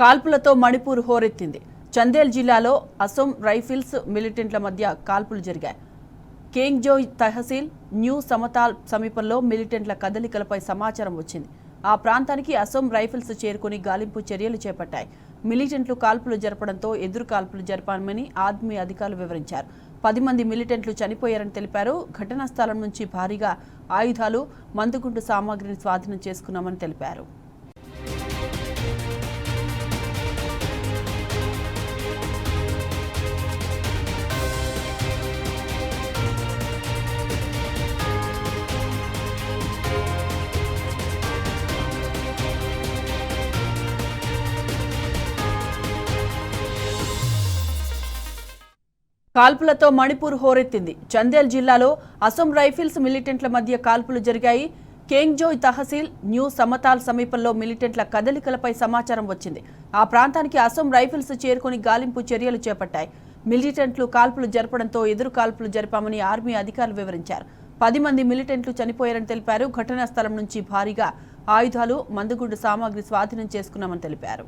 కాల్పులతో మణిపూర్ హోరెత్తింది. చందేల్ జిల్లాలో అసోం రైఫిల్స్ మిలిటెంట్ల మధ్య కాల్పులు జరిగాయి. కేంగ్జోయ్ తహసీల్ న్యూ సమతాల్ సమీపంలో మిలిటెంట్ల కదలికలపై సమాచారం వచ్చింది. ఆ ప్రాంతానికి అసోం రైఫిల్స్ చేరుకుని గాలింపు చర్యలు చేపట్టాయి. మిలిటెంట్లు కాల్పులు జరపడంతో ఎదురు కాల్పులు జరిపామని ఆర్మీ అధికారులు వివరించారు. 10 మంది మిలిటెంట్లు చనిపోయారని తెలిపారు. ఘటనా స్థలం నుంచి భారీగా ఆయుధాలు, మందుగుండు సామాగ్రిని స్వాధీనం చేసుకున్నామని తెలిపారు. కాల్పులతో మణిపూర్ హోరెత్తింది. చందేల్ జిల్లాలో అసోం రైఫిల్స్ మిలిటెంట్ల మధ్య కాల్పులు జరిగాయి. కేంగ్జోయ్ తహసీల్ న్యూ సమతాల్ సమీపంలో మిలిటెంట్ల కదలికలపై సమాచారం వచ్చింది. ఆ ప్రాంతానికి అసోం రైఫిల్స్ చేరుకుని గాలింపు చర్యలు చేపట్టాయి. మిలిటెంట్లు కాల్పులు జరపడంతో ఎదురు కాల్పులు జరిపామని ఆర్మీ అధికారులు వివరించారు. 10 మంది మిలిటెంట్లు చనిపోయారని తెలిపారు. ఘటనా స్థలం నుంచి భారీగా ఆయుధాలు, మందుగుండు సామాగ్రి స్వాధీనం చేసుకున్నామని తెలిపారు.